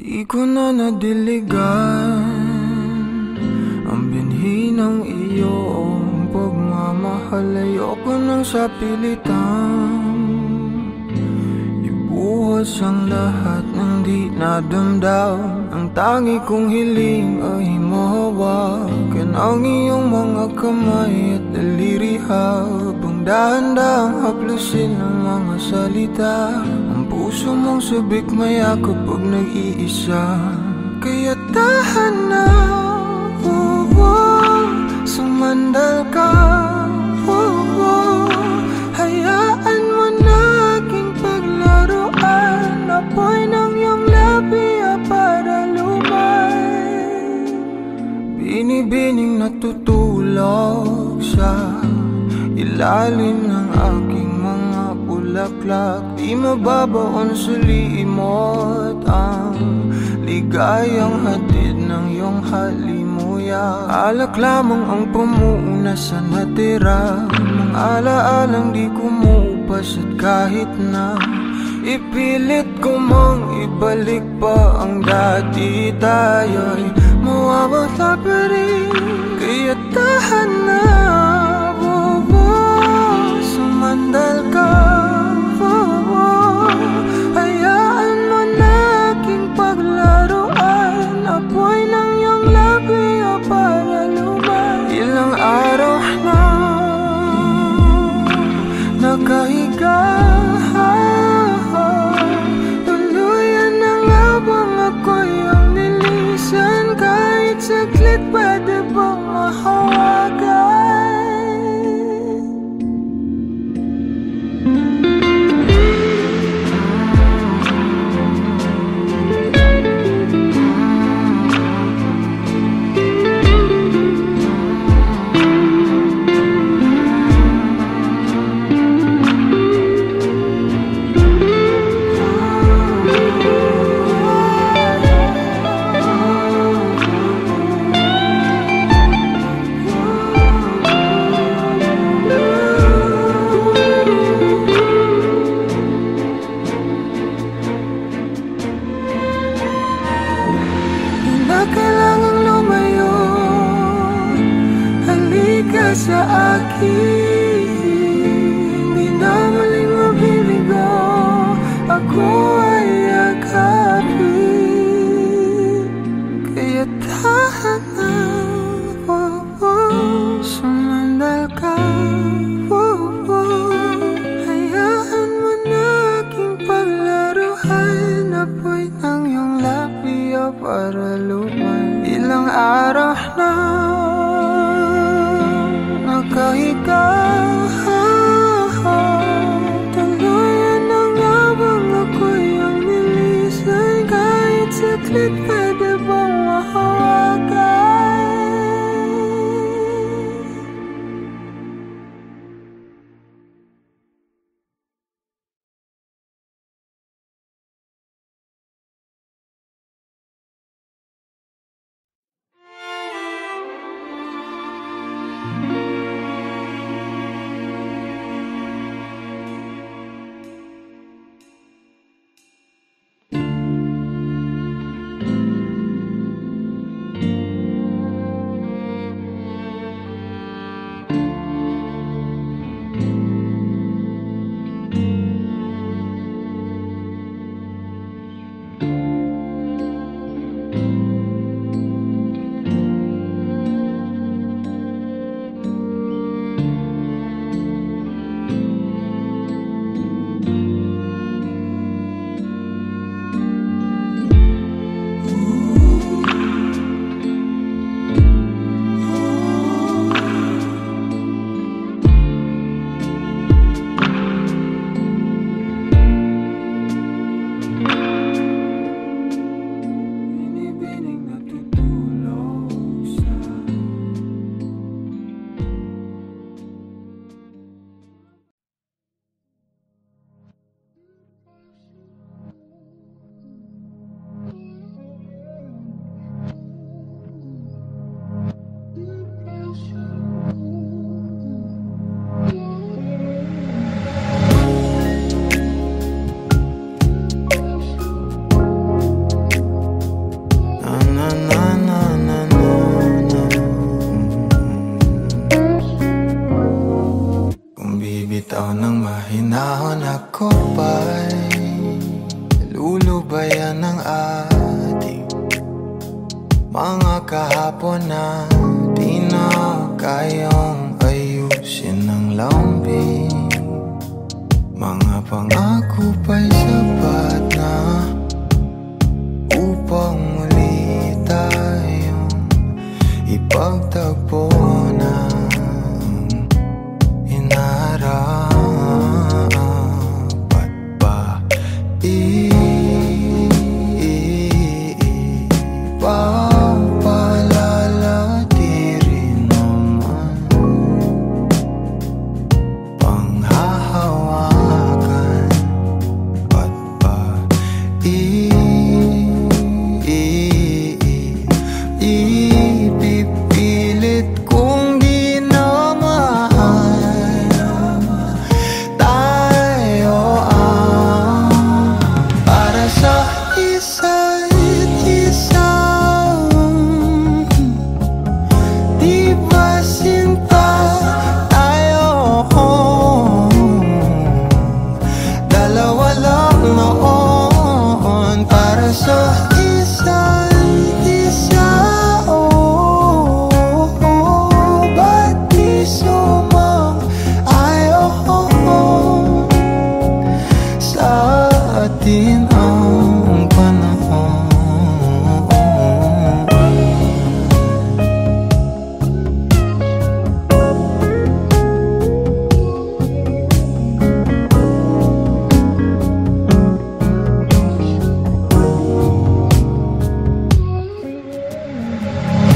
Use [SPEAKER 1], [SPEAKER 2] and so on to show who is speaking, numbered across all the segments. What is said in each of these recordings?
[SPEAKER 1] Di ko na nadiligan ang binhi ng iyong pagmamahal. Ayoko nang sa pilitan ibuhos ang lahat ng di nadamdam. Ang tangi kong hiling ay mahawakan ang iyong mga kamay at daliri, habang dahan-dahang haplusin ang mga salita. Ang puso mong sabik mayakap pag nag-iisa, kaya tahan na, sumandal ka, hayaan mo na aking paglaruan. Apoy ng iyong labi para lumay, binibining natutulog sa ilalim ng aking mga bulaklak. Di mababaon sa limot ang ligayang hatid ng iyong halimuyak. Alak lamang ang pamuuna sa natira, mga alaalang di kumupas. At kahit na ipilit ko mang ibalik pa ang dati, tayo'y mawawala pa rin. Kaya tahan na, sumandal ka, hayaan mo na aking paglaruan. Apoy ng iyong labi para lumay. Ilang araw na nakahiga, tuluyan na nga bang ako'y ang nilisan? Kahit saglit pwede bang mahawagan? Sa akin, di na muling mabiligo, ako ay yakapin. Kaya tahan na, sumandal ka, hayaan mo na aking paglaruan. Apoy ng iyong labi para lumay. Ilang araw na nakahiga, tuluyan na nga bang ako'y ang nilisan? Kahit saglit pwede bang mahawagan? Bitaw nang mahinahon ako ba'y lulubayan ng ating mga kahapon na di na kayang ayusin ng lambing. Mga pangako ba'y sapat na upang muli tayong ipagtagpo na dapat ba ipapalala di rin naman panghahawakan? Ba't ba ipipilit kong di na mahal tayo para sa isa't isa? Di ba sinta tayo? Dalawa lang noon para sa isa't isa. Ba't di sumang-ayon sa atin ang panahon?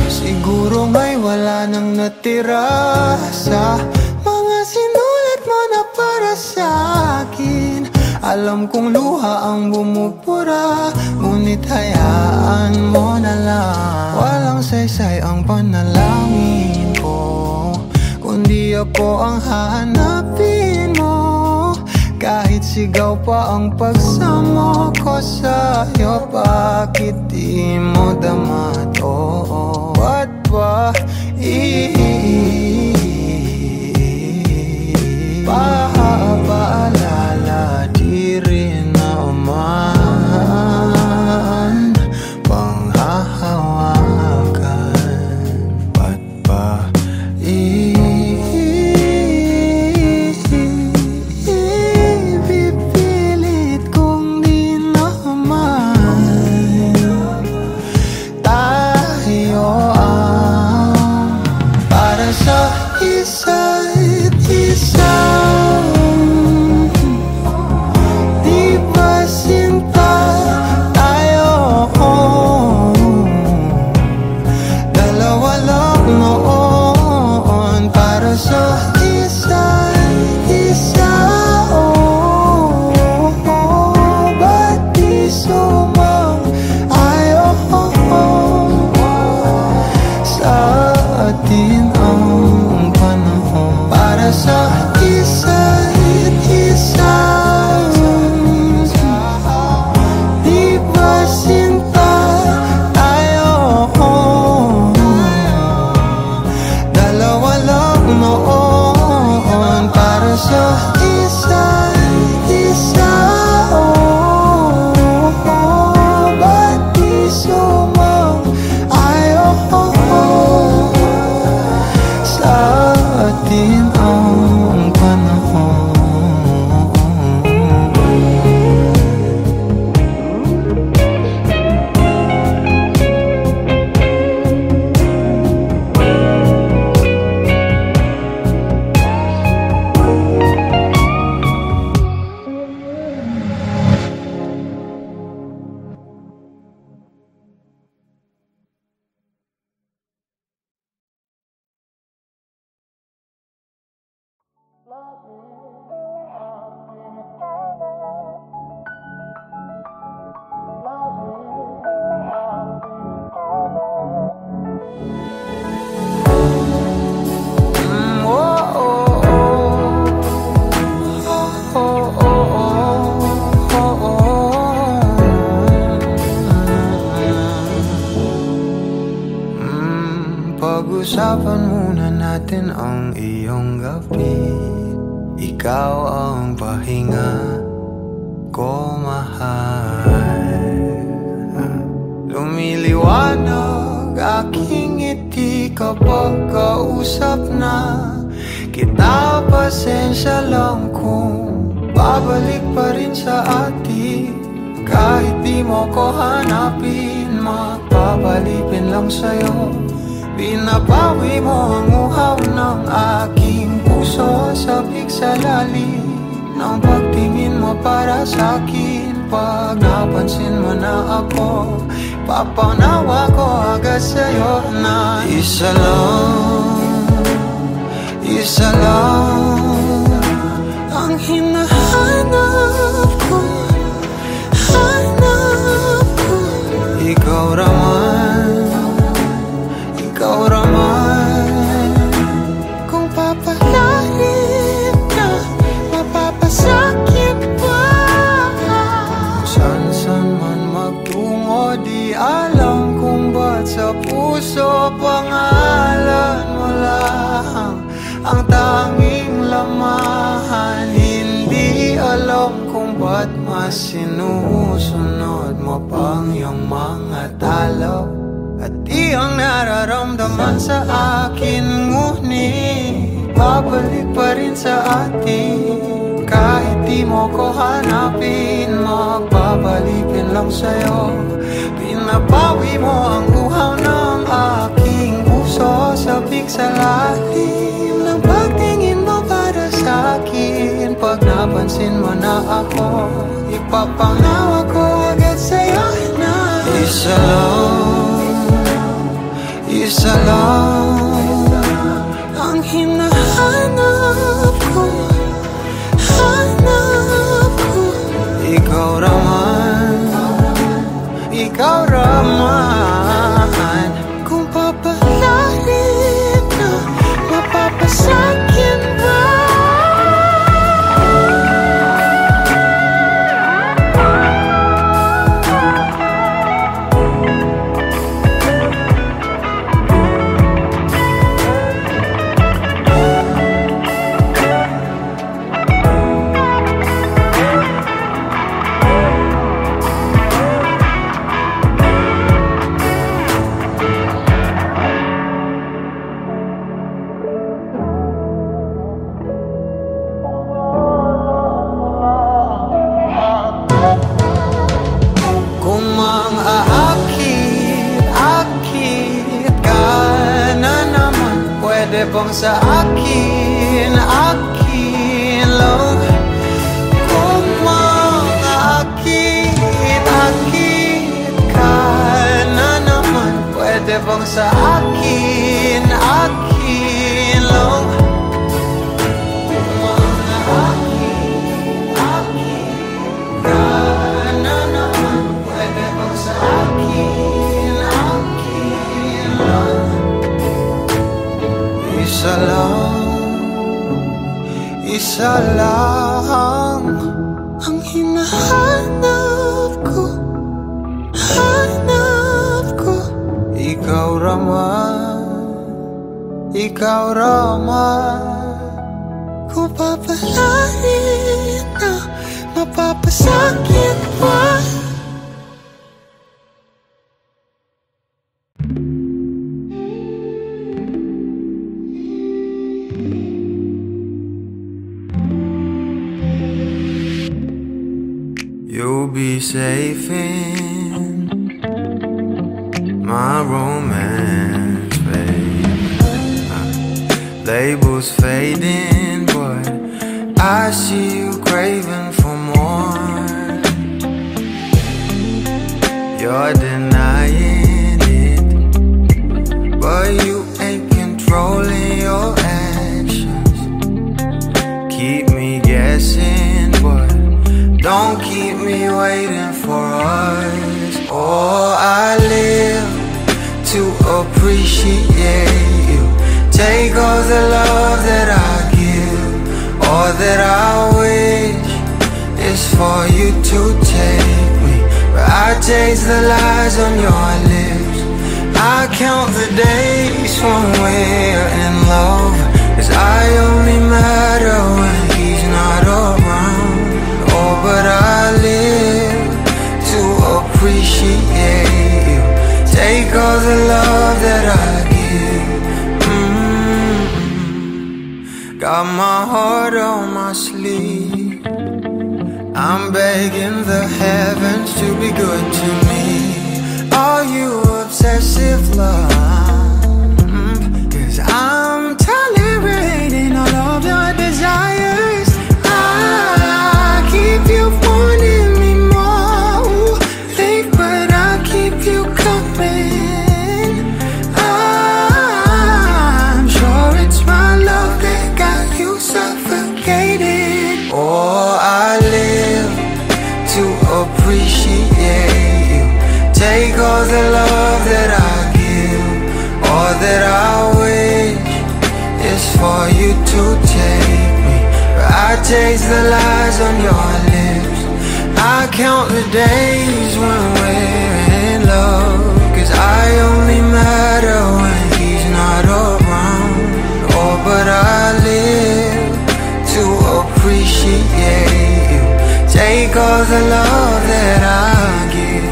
[SPEAKER 1] Siguro may wala nang natira sa mga sinulat mo na para sa akin. Alam kong luha ang bumubura, ngunit hayaan mo na lang. Walang saysay ang panalangin ko, kundi ako ang hahanapin mo. Kahit sigaw pa ang pagsamo ko sa'yo, bakit di mo dama to? Ba't ba ipapaalala di rin naman panghahawakan? Ba't ba ipipilit kong di naman tayo para sa isa't isa? Di ba sinta tayo? Dalawa lang noon para sa isa't isa. Ba't di sumang-ayon sa atin ang panahon para sa isa't isa? Di ba sinta tayo? Dalawa lang noon para sa isa't isa. Ba't di sumang-ayon sa atin ang panahon? Pag-usapan muna natin ang iyong gabi. ikaw ang pahinga ko, mahal. Lumiliwanag aking ngiti kapag kausap na kita. Pasensya lang kung babalik pa rin sa atin. Kahit di mo ko hanapin, mapapalipin lang sa'yo. Binabawi mo ang uhaw ng aking puso, sabik sa lalim ng pagtingin mo para sa'kin. Pag napansin mo na ako, papanawa ko agad sa'yo na isa lang ang hinahanap ko. Ikaw raman, kung papalarin na, mapapasakit pa. San man magtungo, di alam kung ba't sa puso pangalan mo lang ang tanging lamahan. Hindi alam kung ba't mas sinusunod mo pang iyong mga talo. At di ang nararamdaman sa akin, ngunit babalik pa rin sa atin. Kahit di mo ko hanapin, magpapalipin lang sa'yo. Pinapawi mo ang uhaw ng aking puso, sabik sa lalim ng pagtingin mo para sa'kin. Pag napansin mo na ako, ipapanawa ko agad sa'yo na isa lang ang hinahanap ko, Ikaw raman, kung papalarin na, mapapasakit ba? Bang sa akin lang, kung makakit ka na naman, pwede bang sa akin lang, kung makakit ka na naman, pwede bang sa akin lang. Isa lang ang hinahanap ko, Ikaw raman, kung papalarin na, mapapasakit pa. You'll be safe in my romance, babe. Labels fading, but I see you craving for more. You're denying it, but you ain't controlling your actions. Keep me guessing, but don't keep me waiting for us. Oh, I live to appreciate you. Take all the love that I give, all that I wish is for you to take me. But I taste the lies on your lips. I count the days when we're in love, 'cause I only matter when he's heart on my sleeve. I'm begging the heavens to be good to me. Are you obsessive love? 'Cause I'm tolerating all of your desires. I keep you wanting me more. Leave, but I keep you coming. I'm sure it's my love that got you suffocated. Oh, I live to appreciate you. Take all the love that I give. All that I wish is for you to take me. But I taste the lies on your lips. I count the days when we're in love. 'Cause I only matter when he's not around. Oh, but I live to appreciate you. Take all the love that I give.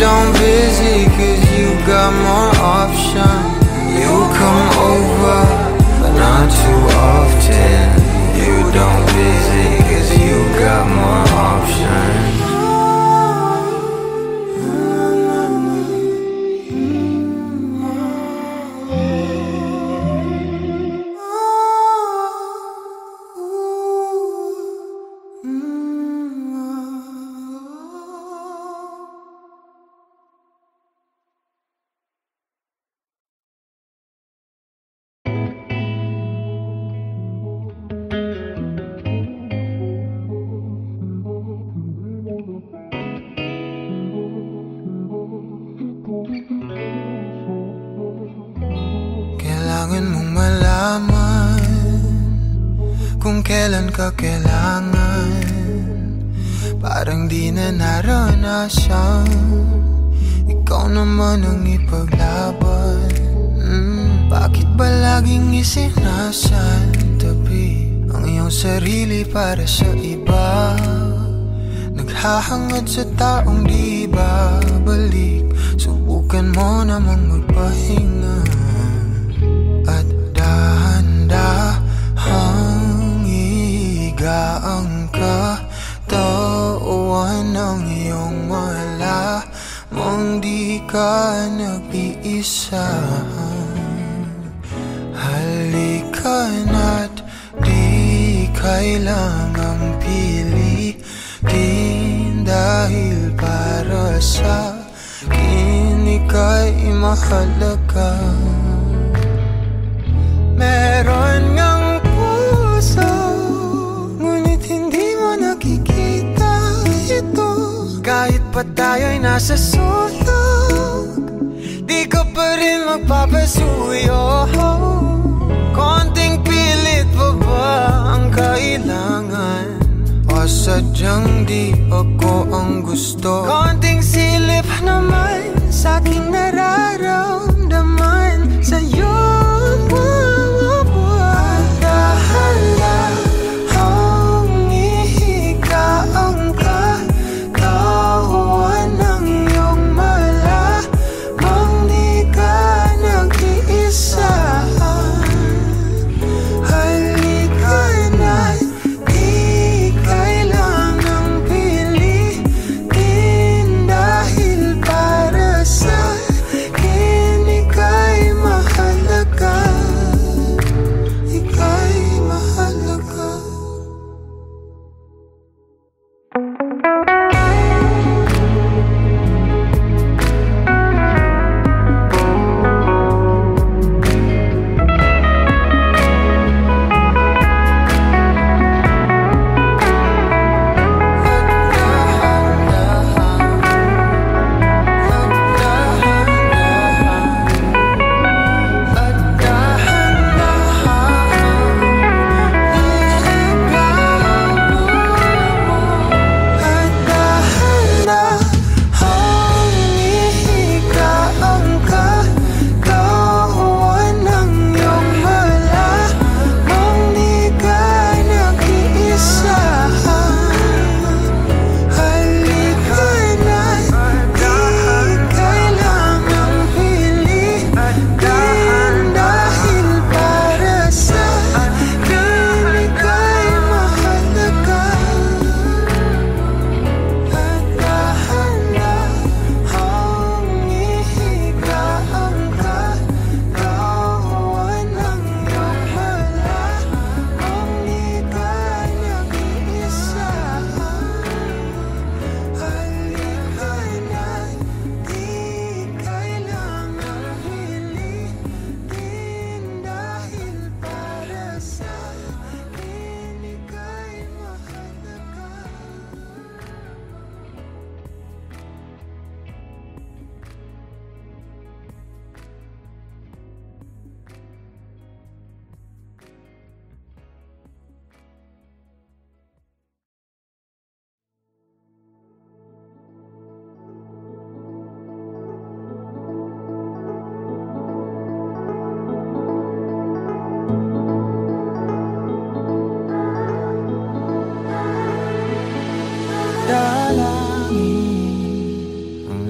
[SPEAKER 1] Don't visit 'cause you got more options. You come over, but not too often. You don't visit 'cause you got more options. Kailangan mong malaman kung kailan ka kailangan. Parang di na naranasan, ikaw naman ang ipaglaban. Bakit ba laging isinasantabi ang iyong sarili para sa iba? Naghahangad sa taong di babalik. Subukan mo namang magpahinga at dahan-dahang higaang katawan ng iyong malamang di ka nag-iisa. Halika na't di kailangang pilitin, dahil para sa akin ika'y mahalaga. Meron ngang puso, ngunit hindi mo nakikita ito. Kahit pa tayo'y nasa sulok, di ka pa rin magpapasuyo. Konting pilit pa ba ang kailangan? O sadyang di ako ang gusto? Konting silip naman sa aking nararamdaman sa'yo. Dahil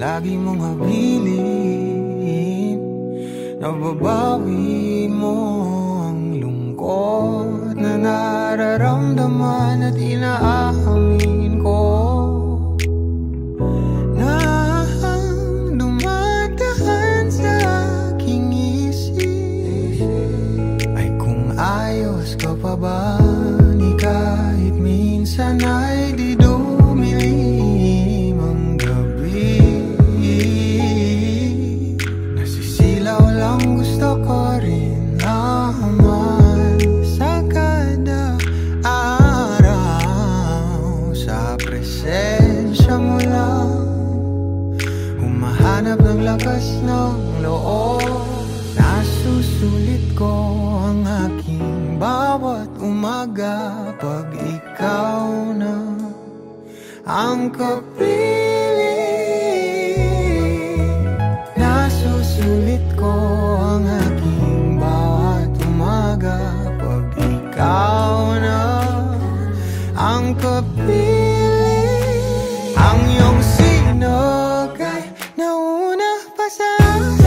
[SPEAKER 1] lagi mong habilin. Nababawi mo ang lungkot na nararamdaman at inaamin ko na dumadahan sa aking isip ay kung ayos ka pa ba, ni kahit minsan ay di dumilim ang gabi. Nasisilaw lang, gusto ko rin naman sa kada araw. Sa presensya mo lang humahanap ng lakas ng loob. Nasusulit ko ang aking bawat umaga pag ikaw na ang kapiling. Nasusulit ko ang aking bawat umaga pag ikaw na ang kapiling. Ang iyong sinag ay nauna pa sa araw.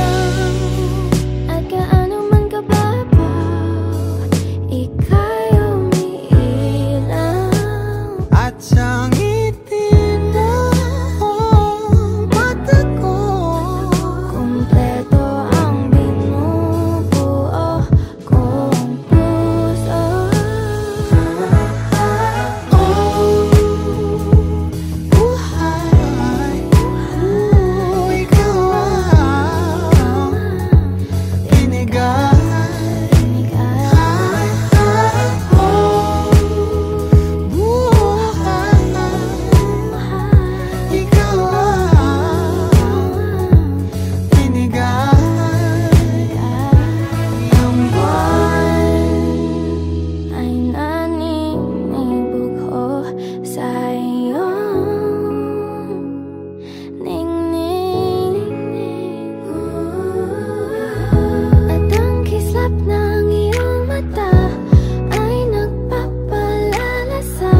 [SPEAKER 2] At gaano man kababaw, ika'y umiilaw.
[SPEAKER 1] At sa ngiti mo, mata ko,
[SPEAKER 2] Kumpleto ang binubuo kong puso.
[SPEAKER 1] buhay. Ikaw ang binigay. Ikaw ang binigay.
[SPEAKER 2] Ang buwan ay naninibog ko sa iyong ningning. At ang kislap ng iyong mata ay nagpapalala sa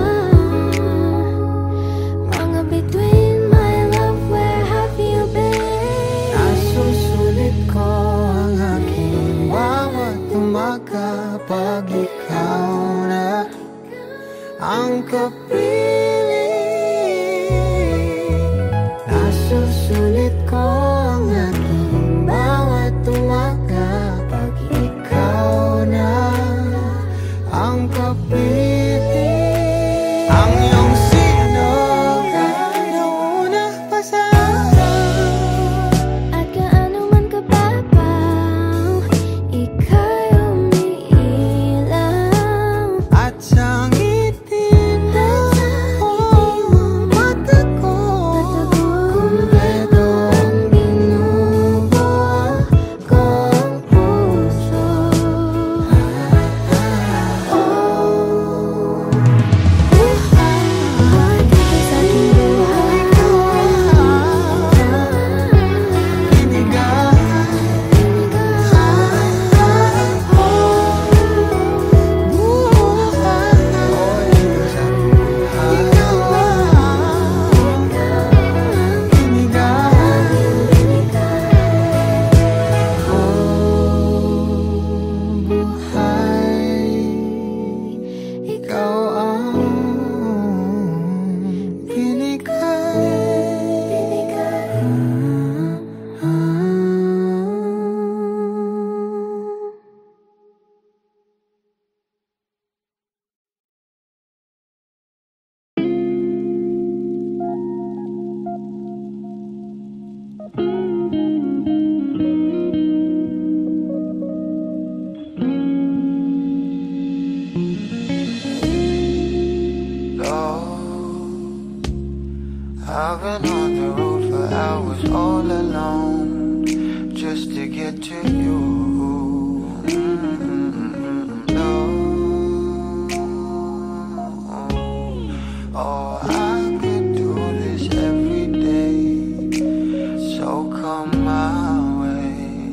[SPEAKER 2] mga bituin. My love, where have you been?
[SPEAKER 1] Nasusulit ko ang aking bawat umaga pag ikaw na ang kapiling. Nasusulit ko ang aking bawat umaga pag ikaw na ang kapiling. Ang iyong sinog ay nauna pa sa araw.
[SPEAKER 2] At gaano man kababaw, ika'y umiilaw.
[SPEAKER 1] At sa ngiti mo, mata ko,
[SPEAKER 2] Kumpleto ang binubuo kong puso. Buhay dito sa aking buhay.
[SPEAKER 1] binigay. Ikaw ang binigay. I've been on the road for hours all alone just to get to you. No. Oh, I could do this every day, so come my way.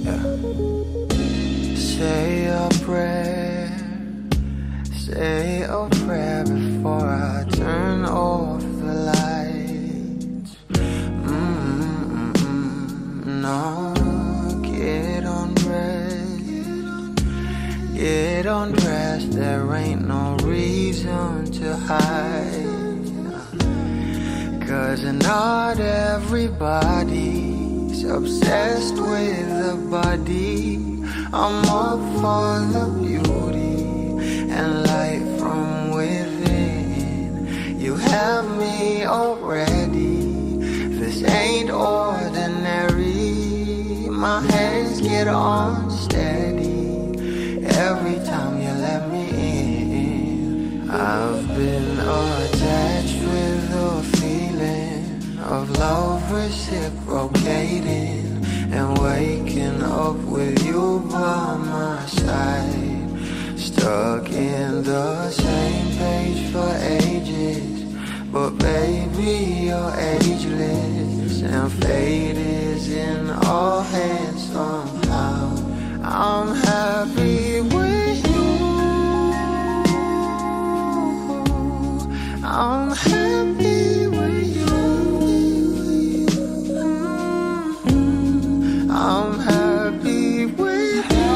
[SPEAKER 1] Yeah. Say a prayer, say a prayer before I turn off the lights. no, get undressed. Get undressed, there ain't no reason to hide. 'Cause not everybody's obsessed with the body. I'm up for the beauty and light from within. You have me already. This ain't ordinary. My hands get unsteady every time you let me in. I've been attached with the feeling of love reciprocating and waking up with you by my side. Stuck in the same page for ages, but baby, you're ageless, and fate is in our hands somehow. I'm happy with you. I'm happy with you. I'm happy with you.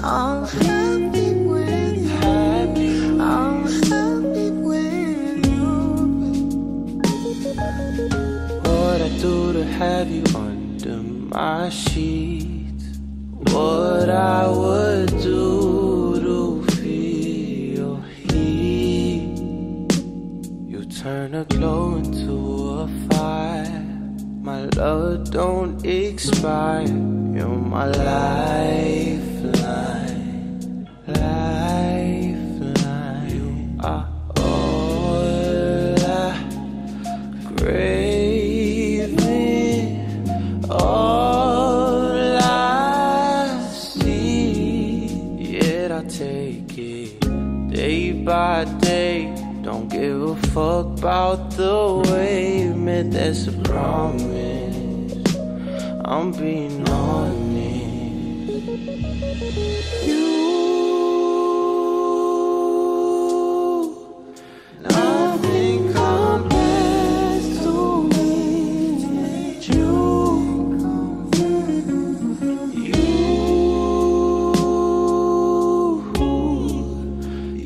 [SPEAKER 1] I'm happy with you. I'm happy with you. What I do to have you under my sheets, what I would do to feel your heat. You turn a glow into a fire. My love don't expire. You're my lifeline, lifeline. You are all I crave, all I see. Yet I take it day by day. Don't give a fuck about the way you meant. That's a promise, I'm being honest. You, nothing compares to me. You,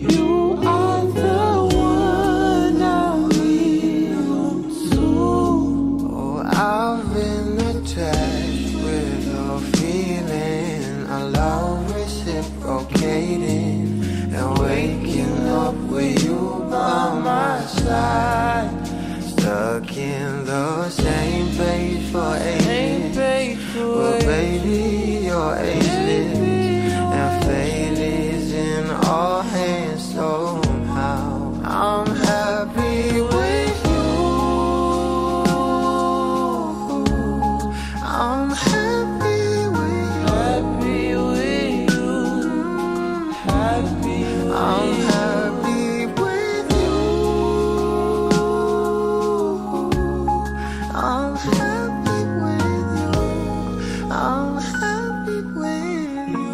[SPEAKER 1] you are the one I will to. Oh, I've been attached with a feeling, a love reciprocating, and waking up with you by my side. Stuck in the same page for ages, but baby, you're ageless, and fate is in our hands somehow. I'm happy with you. I'm happy with you. Happy with you. Happy. I'm happy with you. I'm happy with you. I'm happy with you.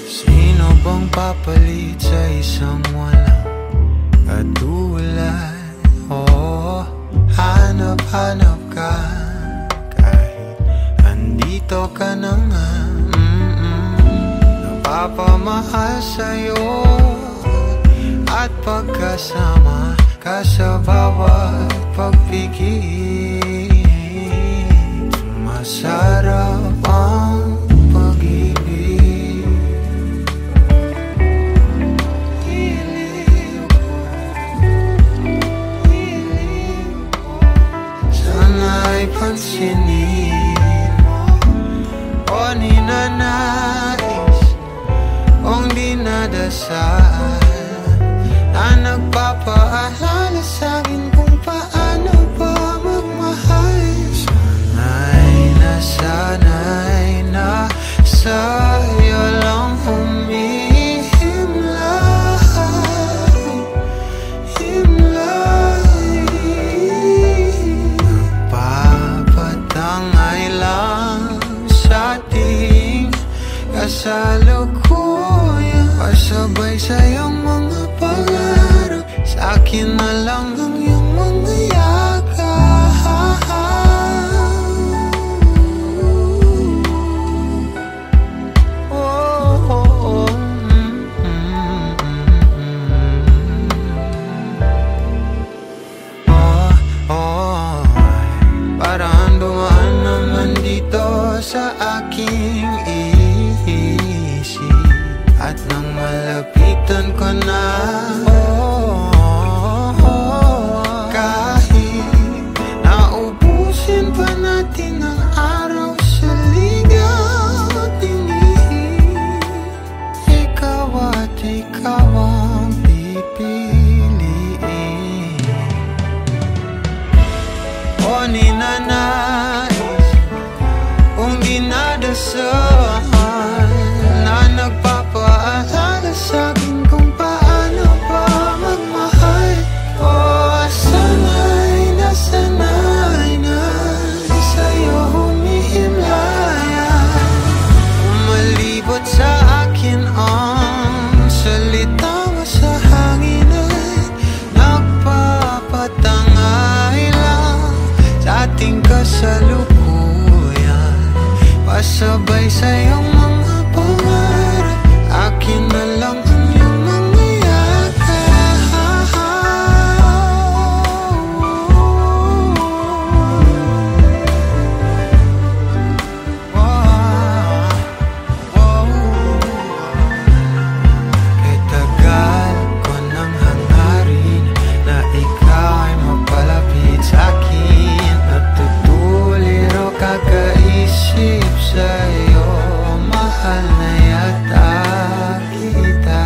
[SPEAKER 1] Sino bang papalit sa isang walang katulad? Oh, hanap-hanap ka kahit andito ka na nga. Napapamahal sa'yo at pagkasama ka sa bawat pagpigil. Masarap ang pag-ibig. Sana'y pansinin mo o ninanais kong dinadasal na nagpapaalala sa'kin kung paano ba mag Pinagdaanan ko na kahit naubusin pa natin ang araw sa ligaw at tinihim, ikaw at ikaw ang pipiliin. O ninanais kung dinadasal na nagpapaalala sa'kin kung paano ba magmahal. O sana'y nasanay na sa'yo humihimlayan. Umalibot sa akin ang salita mo sa hangin at nagpapatangay lang sa ating kasalukuyan. Pasabay sa iyong mga pangarap, akin na lang ang iyong mga yakap. Kay tagal ko nang hangarin na ikaw ay mapalapit sa'kin. Natutuliro kakaisip sa'yo, mahal na yata kita.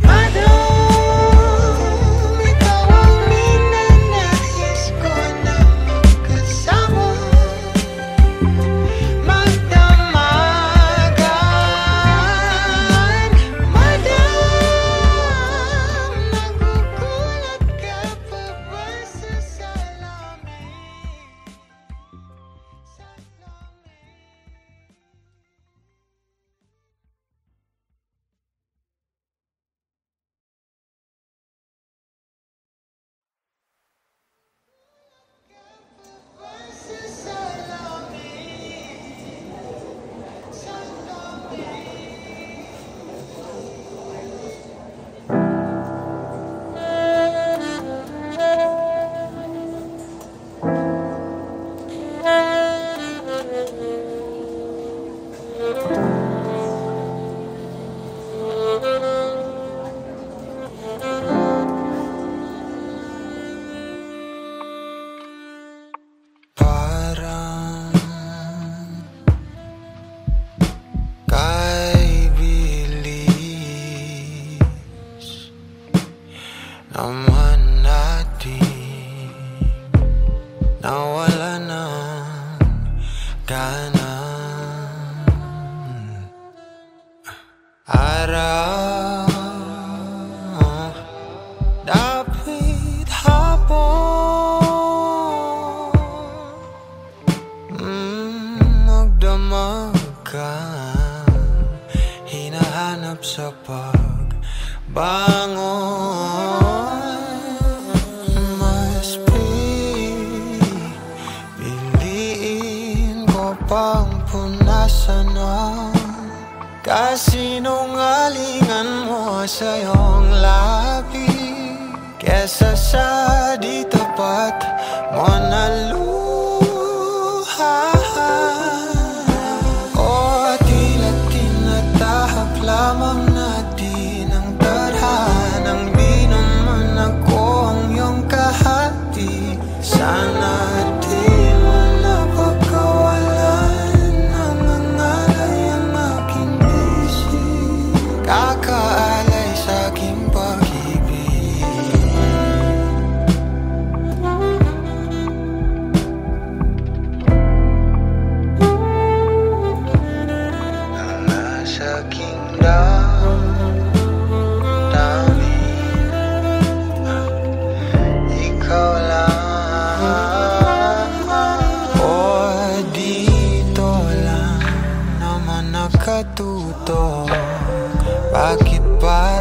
[SPEAKER 1] Madam, ikaw ang ninanais ko na magkasama, magdamagan. Madam, nagugulat ka pa ba sa salamin? Parang kay bilis naman natin nawala ng gana. Araw dapit hapon, magdamag ka, hinahanap sa pagbangon. Mas piliin ko pang punasan ang kasinungalingan mo sa iyong labi, kesa sa di tapat mo na luha. O tila tinatahak lamang natin ang tadhanang di naman ako ang iyong kahati. Sana di mo napagkawalan ng nangalay ang aking isip, kakaalay sa aking pag-ibig. Ang nasa aking damdamin, ikaw lang. O dito lang naman nakatuto, bakit ba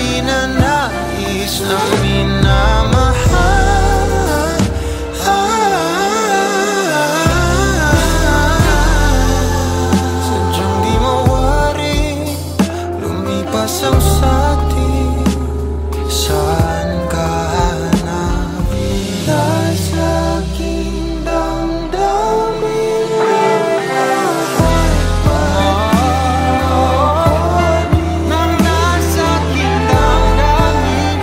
[SPEAKER 1] di na nais na minamahal. Sadyang di mawari, lumipas ang satin. Saan ka hanapin? Nasa aking damdamin. Nang nasa aking damdamin.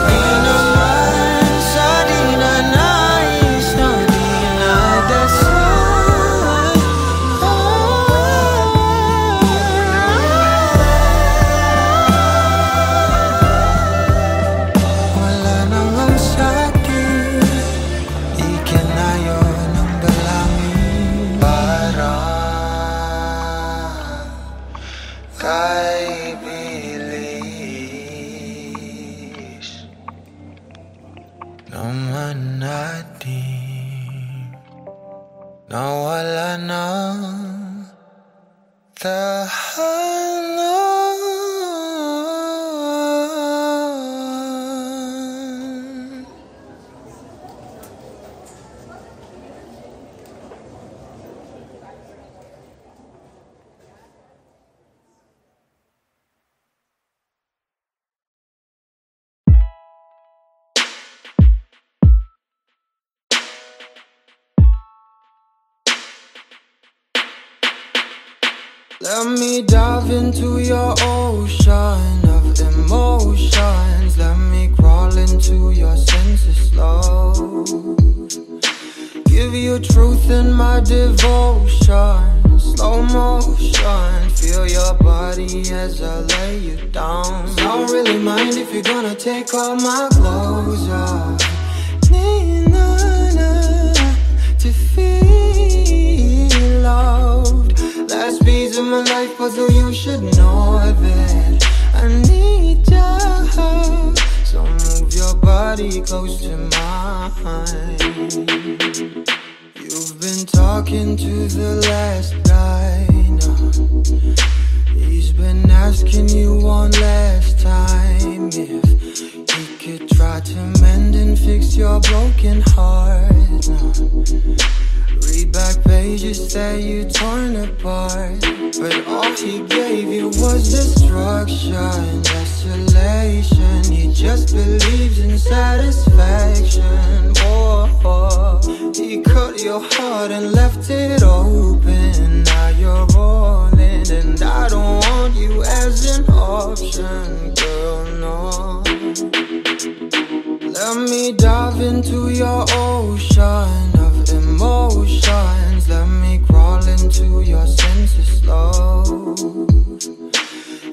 [SPEAKER 1] Di naman sa di na nais na di nadasal. Wala nang ang satin, ikinayo ng dalangin para kay bilis naman natin nawala ng tahanan. Let me dive into your ocean of emotions. Let me crawl into your senses slow. Give you truth in my devotion. Slow motion. Feel your body as I lay you down. Don't really mind if you're gonna take all my clothes off. Need to feel loved. Last piece of my life, puzzle, you should know that I need you. So move your body close to mine. You've been talking to the last guy now. He's been asking you one last time if he could try to mend and fix your broken heart now. Read back pages that you torn apart, but all he gave you was destruction, desolation. He just believes in satisfaction. Oh, he cut your heart and left it open. Now you're rolling, and I don't want you as an option, girl, no. Let me dive into your ocean of emotions. Let me crawl into your senses slow.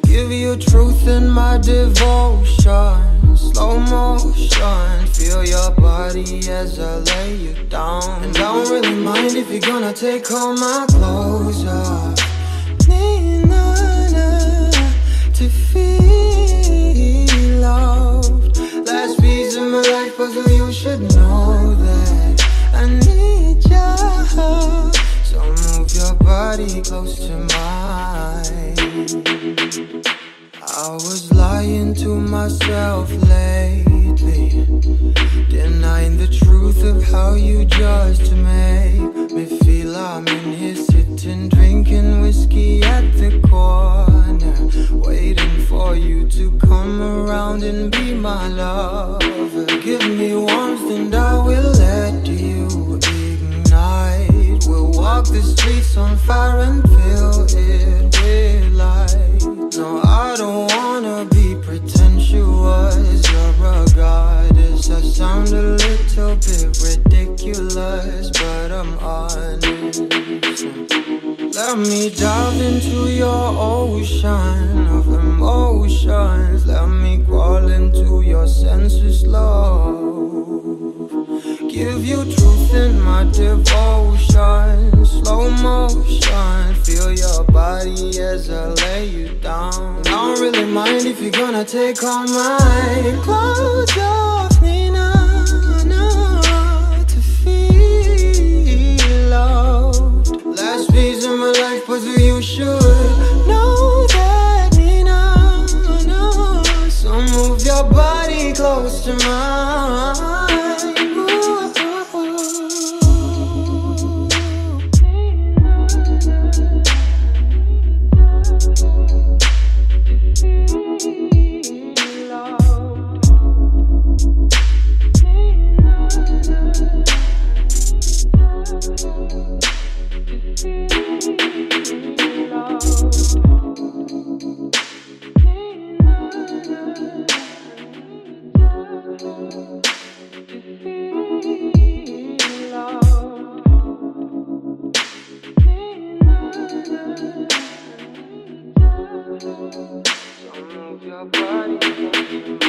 [SPEAKER 1] Give you truth in my devotion. Slow motion. Feel your body as I lay you down. And I don't really mind if you're gonna take all my clothes off. Need to feel loved. Last piece of my life, puzzle, you should know that I need you. So move your body close to mine. I was lying to myself lately, denying the truth of how you just make me feel. I'm in here sitting, drinking whiskey at the corner, waiting for you to come around and be my lover. Give me warmth and I will let you ignite. We'll walk the streets on fire and fill it with light. No, I don't wanna be pretentious. You're a goddess. I sound a little bit ridiculous, but I'm honest. Let me dive into your ocean of emotions. Let me crawl into your senses, love. Give you truth in my devotion. Slow motion. Feel your body as I lay you down. I don't really mind if you're gonna take all my clothes off. Need to feel body.